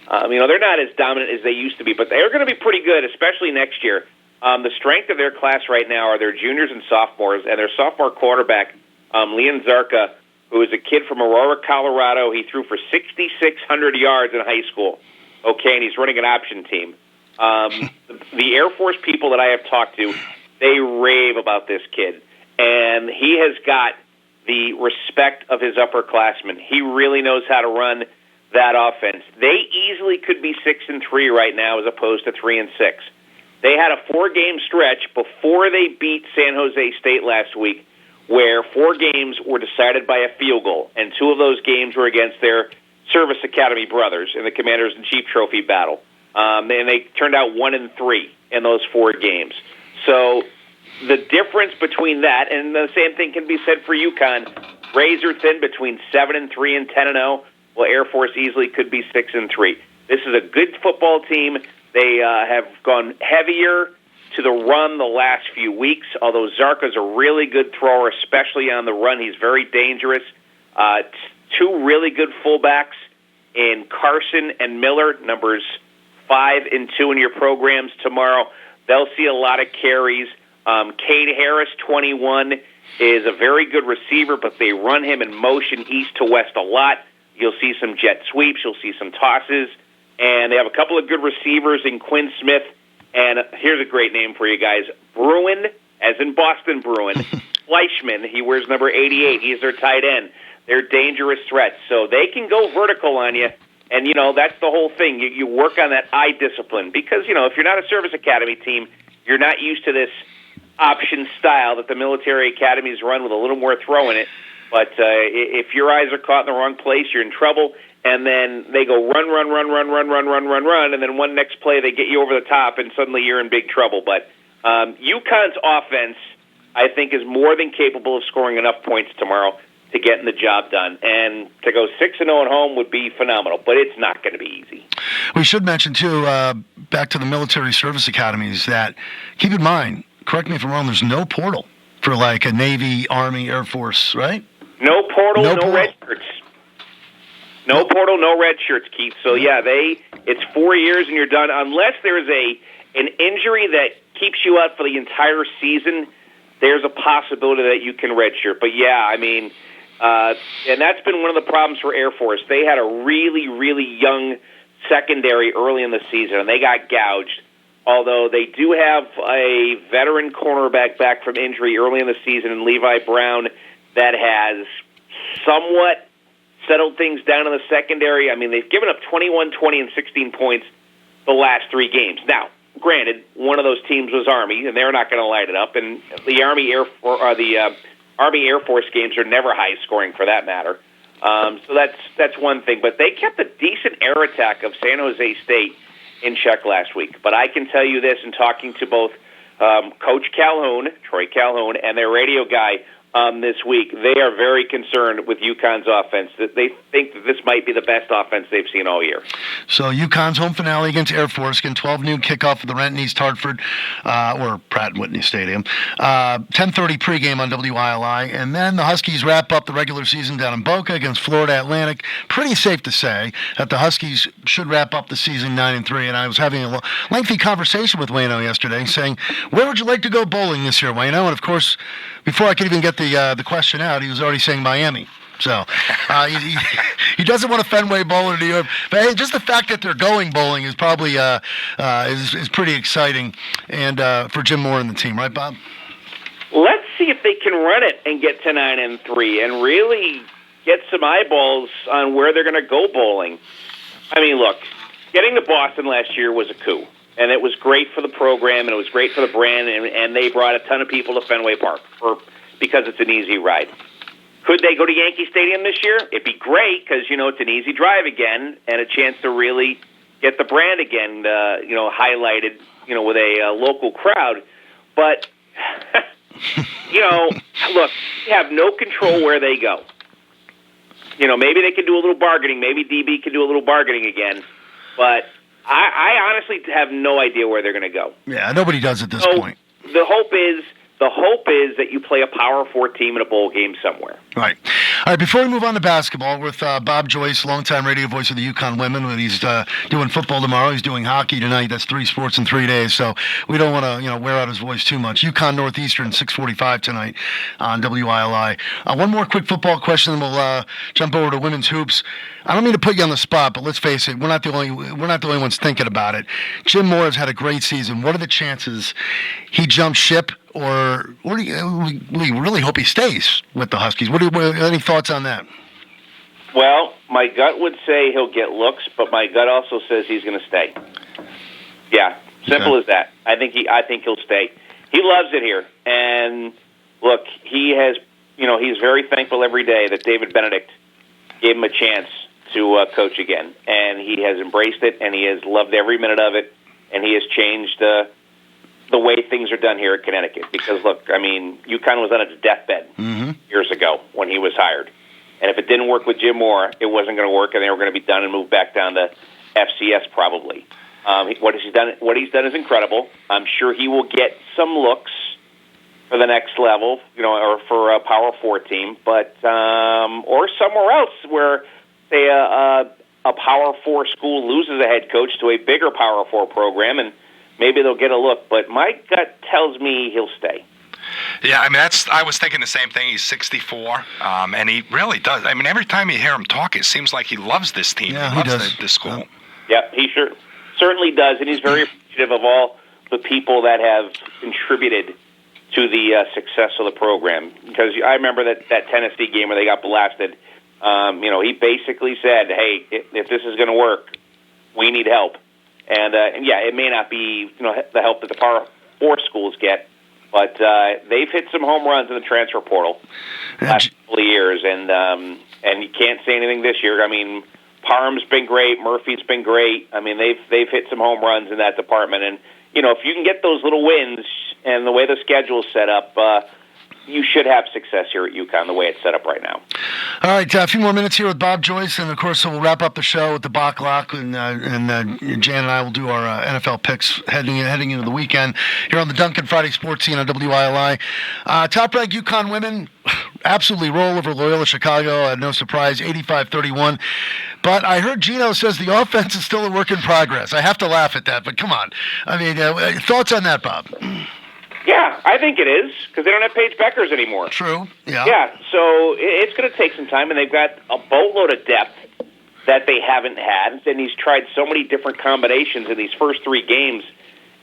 They're not as dominant as they used to be, but they're going to be pretty good, especially next year. The strength of their class right now are their juniors and sophomores, and their sophomore quarterback, Leon Zarka, who is a kid from Aurora, Colorado. He threw for 6,600 yards in high school. Okay, and he's running an option team. The Air Force people that I have talked to, they rave about this kid. And he has got the respect of his upperclassmen. He really knows how to run that offense. They easily could be 6-3 right now as opposed to 3-6. They had a 4-game stretch before they beat San Jose State last week where 4 games were decided by a field goal, and 2 of those games were against their Service Academy brothers in the Commanders-in-Chief Trophy battle. And they turned out 1-3 in those 4 games. So the difference between that, and the same thing can be said for UConn, razor thin between 7-3 and 10-0. Well, Air Force easily could be 6-3. This is a good football team. They have gone heavier to the run the last few weeks, although Zarka's a really good thrower, especially on the run. He's very dangerous. 2 really good fullbacks in Carson and Miller, numbers 5 and 2 in your programs tomorrow. They'll see a lot of carries. Cade Harris, 21, is a very good receiver, but they run him in motion east to west a lot. You'll see some jet sweeps. You'll see some tosses. And they have a couple of good receivers in Quinn Smith. And here's a great name for you guys. Bruin, as in Boston Bruin. Fleischman, he wears number 88. He's their tight end. They're dangerous threats. So they can go vertical on you. And, that's the whole thing. You work on that eye discipline. Because, if you're not a service academy team, you're not used to this option style that the military academies run with a little more throw in it. But if your eyes are caught in the wrong place, you're in trouble. And then they go run, and then one next play they get you over the top, and suddenly you're in big trouble. But UConn's offense, I think, is more than capable of scoring enough points tomorrow to getting the job done. And to go 6-0 at home would be phenomenal, but it's not going to be easy. We should mention, too, back to the military service academies, that keep in mind, correct me if I'm wrong, there's no portal for like a Navy, Army, Air Force, right? No portal, no red shirts. No portal, no red shirts, Keith. So, yeah, it's 4 years and you're done. Unless there's an injury that keeps you out for the entire season, there's a possibility that you can redshirt. But, yeah, I mean, and that's been one of the problems for Air Force. They had a really, really young secondary early in the season, and they got gouged. Although they do have a veteran cornerback back from injury early in the season in Levi Brown that has somewhat settled things down in the secondary. I mean, they've given up 21, 20, and 16 points the last 3 games. Now, granted, one of those teams was Army, and they're not going to light it up. And the Army Air Force games are never high scoring for that matter. So that's one thing. But they kept a decent air attack of San Jose State in check last week. But I can tell you this, in talking to both Coach Calhoun, Troy Calhoun, and their radio guy this week, they are very concerned with UConn's offense. That they think that this might be the best offense they've seen all year. So UConn's home finale against Air Force, again, 12 noon kickoff at the Renton East Hartford, or Pratt & Whitney Stadium. 10:30 pregame on WILI, and then the Huskies wrap up the regular season down in Boca against Florida Atlantic. Pretty safe to say that the Huskies should wrap up the season 9-3, and I was having a lengthy conversation with Wayno yesterday, saying, where would you like to go bowling this year, Wayno? And of course, before I could even get the question out, he was already saying Miami. So he doesn't want a Fenway Bowl in New York. But hey, just the fact that they're going bowling is probably is pretty exciting, and for Jim Moore and the team, right, Bob? Let's see if they can run it and get to 9-3 and really get some eyeballs on where they're going to go bowling. I mean, look, getting to Boston last year was a coup. And it was great for the program, and it was great for the brand, and they brought a ton of people to Fenway Park because it's an easy ride. Could they go to Yankee Stadium this year? It'd be great because, it's an easy drive again and a chance to really get the brand again, highlighted, with a local crowd. But, look, you have no control where they go. Maybe they can do a little bargaining. Maybe DB can do a little bargaining again. But I honestly have no idea where they're going to go. Yeah, nobody does at this point. The hope is that you play a Power 4 team in a bowl game somewhere. Right. All right, before we move on to basketball, with Bob Joyce, longtime radio voice of the UConn women, when he's doing football tomorrow, he's doing hockey tonight. That's 3 sports in 3 days, so we don't want to wear out his voice too much. UConn Northeastern, 6:45 tonight on WILI. One more quick football question, then we'll jump over to women's hoops. I don't mean to put you on the spot, but let's face it, we're not the only ones thinking about it. Jim Moore has had a great season. What are the chances he jumps ship, or we really hope he stays with the Huskies? Any thoughts on that? Well, my gut would say he'll get looks, but my gut also says he's going to stay. Yeah, simple as that. I think he'll stay. He loves it here, and look, he has. He's very thankful every day that David Benedict gave him a chance to coach again, and he has embraced it, and he has loved every minute of it, and he has changed the way things are done here at Connecticut. Because, look, I mean, UConn was on its deathbed years ago when he was hired. And if it didn't work with Jim Moore, it wasn't going to work, and they were going to be done and move back down to FCS probably. What he's done is incredible. I'm sure he will get some looks for the next level, or for a Power 4 team, but or somewhere else where, say, a Power 4 school loses a head coach to a bigger Power 4 program, and maybe they'll get a look. But my gut tells me he'll stay. Yeah, I mean, I was thinking the same thing. He's 64, and he really does. I mean, every time you hear him talk, it seems like he loves this team. Yeah, he loves the school. Yeah, he certainly does, and he's very appreciative of all the people that have contributed to the success of the program. Because I remember that Tennessee game where they got blasted. He basically said, "Hey, if this is going to work, we need help." And yeah, it may not be the help that the Power 4 schools get, but they've hit some home runs in the transfer portal last couple of years, and you can't say anything this year. I mean, Parham's been great, Murphy's been great. I mean, they've hit some home runs in that department, and if you can get those little wins and the way the schedule's set up, you should have success here at UConn the way it's set up right now. All right, a few more minutes here with Bob Joyce, and of course we'll wrap up the show with the Bach Lock, and Jan and I will do our NFL picks heading into the weekend here on the Duncan Friday Sports Scene on WILI. Top-ranked UConn women absolutely roll over Loyola Chicago, no surprise, 85-31. But I heard Gino says the offense is still a work in progress. I have to laugh at that, but come on. I mean, thoughts on that, Bob? Yeah, I think it is, because they don't have Paige Beckers anymore. True, yeah. Yeah, so it's going to take some time, and they've got a boatload of depth that they haven't had, and he's tried so many different combinations in these first 3 games.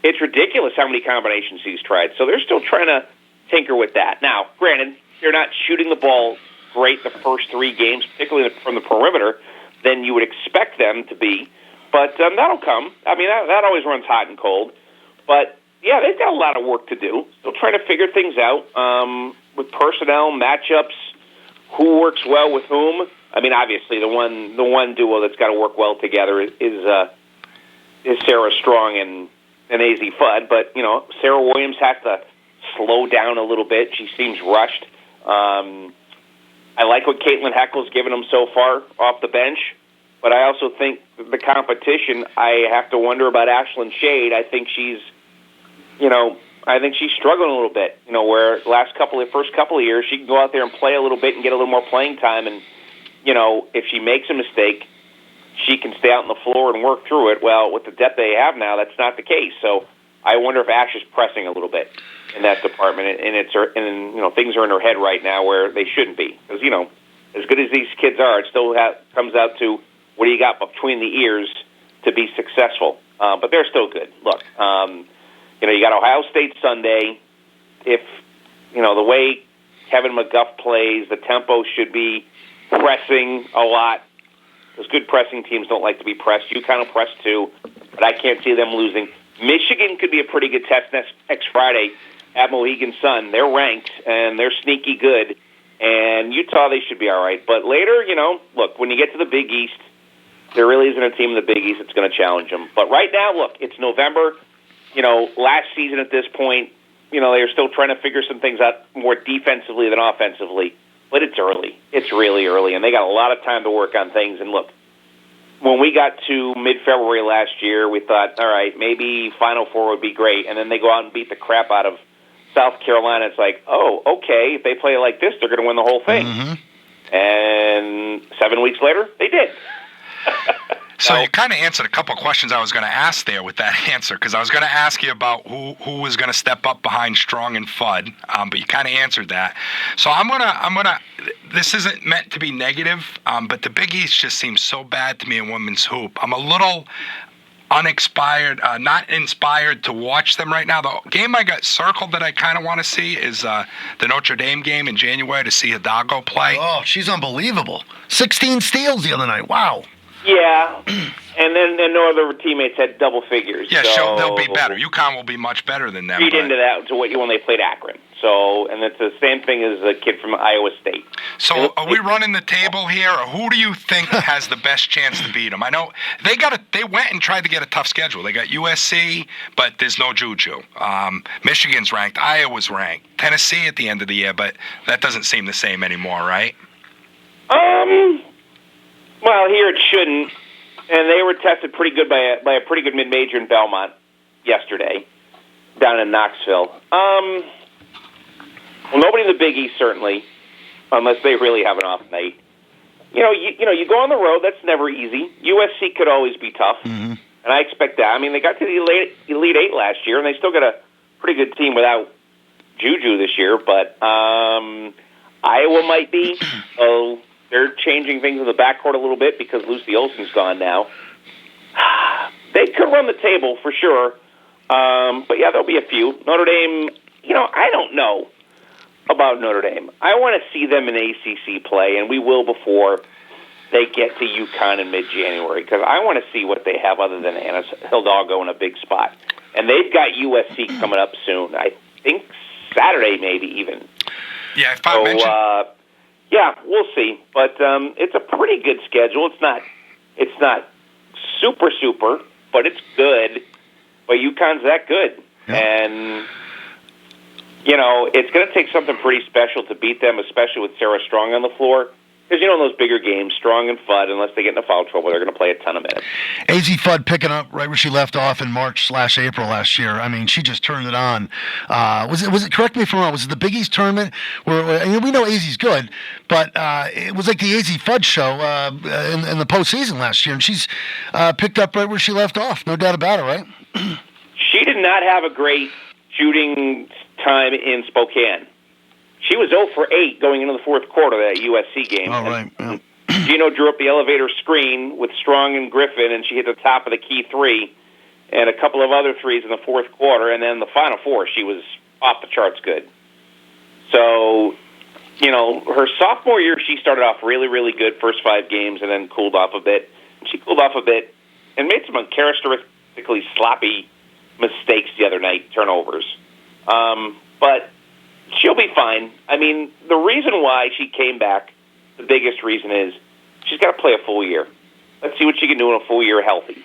It's ridiculous how many combinations he's tried, so they're still trying to tinker with that. Now, granted, they're not shooting the ball great the first 3 games, particularly from the perimeter, than you would expect them to be, but that'll come. I mean, that always runs hot and cold. But, yeah, they've got a lot of work to do. Still trying to figure things out with personnel, matchups, who works well with whom. I mean, obviously, the one duo that's got to work well together is Sarah Strong and AZ Fudd. But, Sarah Williams has to slow down a little bit. She seems rushed. I like what Caitlin Heckel's given them so far off the bench. But I also think the competition, I have to wonder about Ashlyn Shade. I think she's struggling a little bit. Where first couple of years, she can go out there and play a little bit and get a little more playing time. And, if she makes a mistake, she can stay out on the floor and work through it. Well, with the depth they have now, that's not the case. So I wonder if Ash is pressing a little bit in that department, and things are in her head right now where they shouldn't be. Because, as good as these kids are, it still comes out to what do you got between the ears to be successful. But they're still good. Look, you got Ohio State Sunday. If, the way Kevin McGuff plays, the tempo should be pressing a lot. Those good pressing teams don't like to be pressed. You kind of press too, but I can't see them losing. Michigan could be a pretty good test next Friday at Mohegan Sun. They're ranked, and they're sneaky good. And Utah, they should be all right. But later, look, when you get to the Big East, there really isn't a team in the Big East that's going to challenge them. But right now, look, it's November. Last season at this point, they're still trying to figure some things out more defensively than offensively. But it's early. It's really early, and they got a lot of time to work on things. And look, when we got to mid-February last year, we thought, all right, maybe Final Four would be great. And then they go out and beat the crap out of South Carolina. It's like, oh, okay, if they play like this, they're going to win the whole thing. Mm-hmm. And 7 weeks later, they did. So you kind of answered a couple of questions I was going to ask there with that answer, because I was going to ask you about who was going to step up behind Strong and Fudd, but you kind of answered that. So I'm gonna. This isn't meant to be negative, but the Big East just seems so bad to me in women's hoop. I'm a little not inspired to watch them right now. The game I got circled that I kind of want to see is the Notre Dame game in January to see Hidalgo play. Oh, she's unbelievable. 16 steals the other night. Wow. Yeah, and then no other teammates had double figures. Yeah, so they'll be better. UConn will be much better than them. Feed into that when they played Akron. So, and it's the same thing as a kid from Iowa State. So, are we running the table here, or who do you think has the best chance to beat them? I know they went and tried to get a tough schedule. They got USC, but there's no Juju. Michigan's ranked. Iowa's ranked. Tennessee at the end of the year, but that doesn't seem the same anymore, right? Well, here it shouldn't, and they were tested pretty good by a pretty good mid-major in Belmont yesterday, down in Knoxville. Well, nobody in the Big East certainly, unless they really have an off night. You go on the road. That's never easy. USC could always be tough, and I expect that. I mean, they got to the Elite Eight last year, and they still got a pretty good team without Juju this year. But Iowa might be. They're changing things in the backcourt a little bit because Lucy Olsen's gone now. They could run the table for sure. But, yeah, there'll be a few. Notre Dame, I don't know about Notre Dame. I want to see them in ACC play, and we will before they get to UConn in mid-January, because I want to see what they have other than Anna Hidalgo in a big spot. And they've got USC coming up soon. I think Saturday maybe even. Yeah, if I mentioned... Yeah, we'll see. But it's a pretty good schedule. It's not super, but it's good. But UConn's that good. Yeah. And, it's going to take something pretty special to beat them, especially with Sarah Strong on the floor. Because, in those bigger games, Strong and Fudd, unless they get into foul trouble, they're going to play a ton of minutes. AZ Fudd picking up right where she left off in March/April last year. I mean, she just turned it on. Was it? Correct me if I'm wrong. Was it the Big East tournament where we know AZ's good, but it was like the AZ Fudd show in the postseason last year, and she's picked up right where she left off. No doubt about it, right? She did not have a great shooting time in Spokane. She was 0 for 8 going into the fourth quarter of that USC game. Oh, right. Yeah. Gino drew up the elevator screen with Strong and Griffin, and she hit the top of the key three and a couple of other threes in the fourth quarter. And then the Final Four, she was off the charts good. So, her sophomore year, she started off really, really good first 5 games and then cooled off a bit. And she cooled off a bit and made some uncharacteristically sloppy mistakes the other night, turnovers. But she'll be fine. I mean, the reason why she came back, the biggest reason is she's got to play a full year. Let's see what she can do in a full year healthy.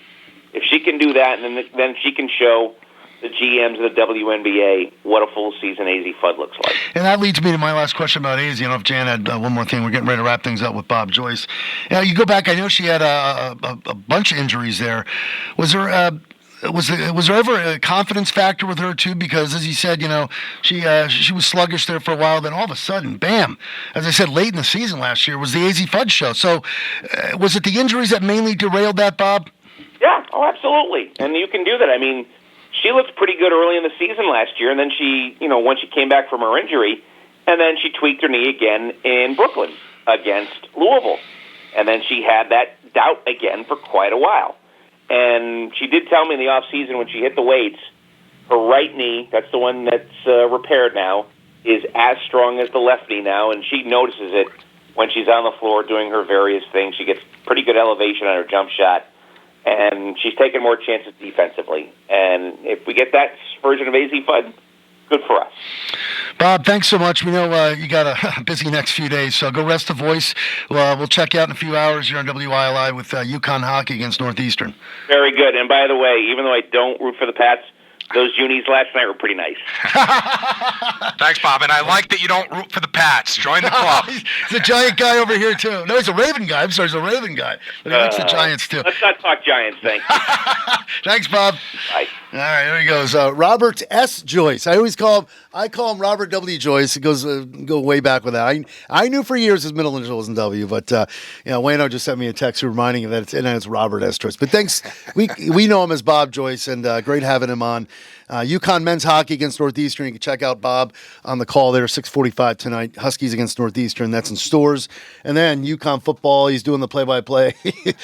If she can do that, and then she can show the GMs of the WNBA what a full season AZ Fudd looks like. And that leads me to my last question about AZ. I don't know if Jan had one more thing. We're getting ready to wrap things up with Bob Joyce. You go back, I know she had a bunch of injuries there. Was there ever a confidence factor with her too? Because as you said, she was sluggish there for a while. Then all of a sudden, bam! As I said, late in the season last year was the AZ Fudd show. So was it the injuries that mainly derailed that, Bob? Yeah, absolutely. And you can do that. I mean, she looked pretty good early in the season last year, and then she, once she came back from her injury, and then she tweaked her knee again in Brooklyn against Louisville. And then she had that doubt again for quite a while. And she did tell me in the off season when she hit the weights, her right knee, that's the one that's repaired now, is as strong as the left knee now, and she notices it when she's on the floor doing her various things. She gets pretty good elevation on her jump shot, and she's taking more chances defensively. And if we get that version of AZ Fudd, good for us. Bob, thanks so much. We know you got a busy next few days, so go rest the voice. We'll check you out in a few hours here on WILI with UConn hockey against Northeastern. Very good. And by the way, even though I don't root for the Pats, those unis last night were pretty nice. Thanks, Bob. And I like that you don't root for the Pats. Join the club. He's a Giant guy over here, too. No, he's a Raven guy. I'm sorry, he's a Raven guy. But he likes the Giants, too. Let's not talk Giants, thanks. Thanks, Bob. Bye. All right, there he goes. Robert S. Joyce. I call him Robert W. Joyce. It goes go way back with that. I knew for years his middle initial wasn't W, but Wayno just sent me a text reminding him that it's Robert S. Joyce. But thanks. We know him as Bob Joyce, and great having him on. UConn men's hockey against Northeastern. You can check out Bob on the call there, 6:45 tonight. Huskies against Northeastern. That's in stores. And then UConn football. He's doing the play-by-play.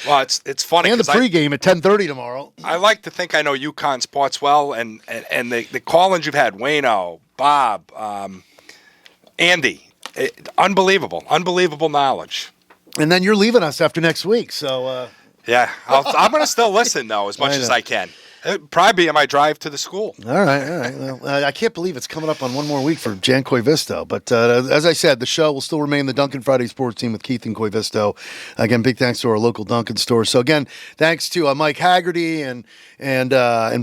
Well, it's funny. And the pregame at 10:30 tomorrow. I like to think I know UConn sports well, and the call-ins you've had, Wayno, Bob, Andy, unbelievable knowledge. And then you're leaving us after next week, so yeah, I'm going to still listen though as much as I can. It'd probably be on my drive to the school. All right. Well, I can't believe it's coming up on one more week for Jan Koivisto. But as I said, the show will still remain the Duncan Friday Sports Team with Keith and Koivisto. Again, big thanks to our local Duncan store. So again, thanks to Mike Haggerty and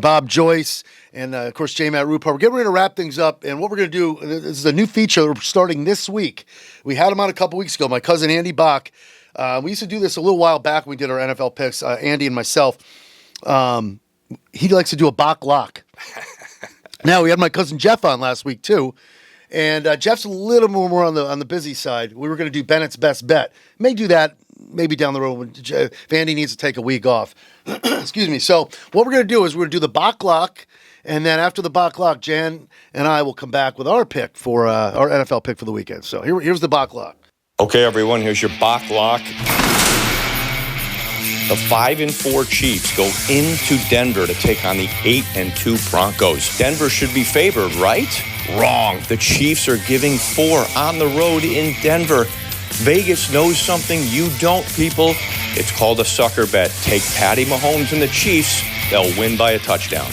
Bob Joyce and of course J-Matt Rupar. We're getting ready to wrap things up, and what we're going to do, this is a new feature that we're starting this week. We had him on a couple weeks ago. My cousin Andy Bach. We used to do this a little while back when we did our NFL picks. Andy and myself. He likes to do a Bach lock. Now, we had my cousin Jeff on last week, too. And Jeff's a little more on the busy side. We were going to do Bennett's Best Bet. May do that maybe down the road when if Andy needs to take a week off. Excuse me. So what we're going to do is we're going to do the Bach lock. And then after the Bach lock, Jan and I will come back with our pick for our NFL pick for the weekend. So here's the Bach lock. Okay, everyone, here's your Bach lock. The 5-4 Chiefs go into Denver to take on the 8-2 Broncos. Denver should be favored, right? Wrong. The Chiefs are giving 4 on the road in Denver. Vegas knows something you don't, people. It's called a sucker bet. Take Patty Mahomes and the Chiefs. They'll win by a touchdown.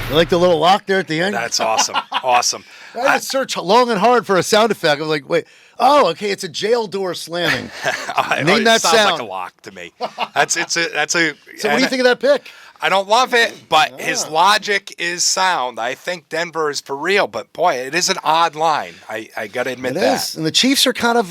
You like the little lock there at the end? That's awesome. Awesome. I had to search long and hard for a sound effect. I was like, wait. Oh, okay. It's a jail door slamming. Name that sounds sound. like a lock to me. That's a. So what do you think of that pick? I don't love it, but his logic is sound. I think Denver is for real, but boy, it is an odd line. I got to admit that. It is. And the Chiefs are kind of,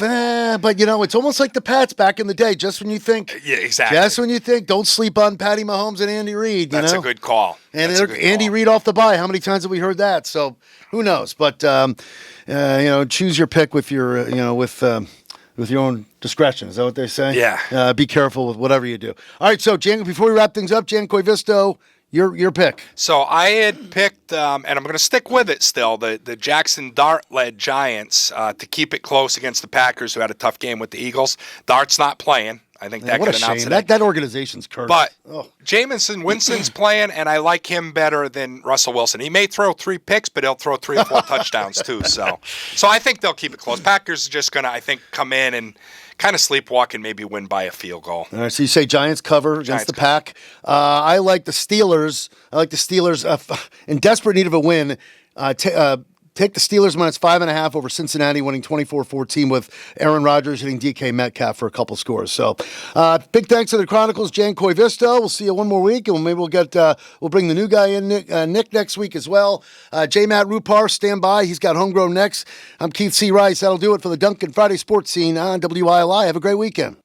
but it's almost like the Pats back in the day. Just when you think, yeah, exactly. Just when you think, don't sleep on Patty Mahomes and Andy Reid. That's a good call. And Andy Reid off the bye. How many times have we heard that? So who knows? But choose your pick with your, with your own discretion. Is that what they say? Yeah. Be careful with whatever you do. All right, so Jan, before we wrap things up, Jan Koivisto, your pick. So I had picked, and I'm going to stick with it still, the Jackson Dart-led Giants to keep it close against the Packers, who had a tough game with the Eagles. Dart's not playing. I think that could announce it. That organization's cursed. But Jameson Winston's playing, and I like him better than Russell Wilson. He may throw 3 picks, but he'll throw 3 or 4 touchdowns too. So I think they'll keep it close. Packers are just going to, I think, come in and kind of sleepwalking, maybe win by a field goal. All right, so you say Giants cover against the Pack. I like the Steelers. In desperate need of a win. Take the Steelers minus 5.5 over Cincinnati, winning 24-14 with Aaron Rodgers hitting DK Metcalf for a couple scores. So, big thanks to the Chronicles, Jan Koivisto. We'll see you one more week, and maybe we'll bring the new guy in, Nick next week as well. J. Matt Rupar, stand by. He's got Homegrown next. I'm Keith C. Rice. That'll do it for the Duncan Friday Sports Scene on WILI. Have a great weekend.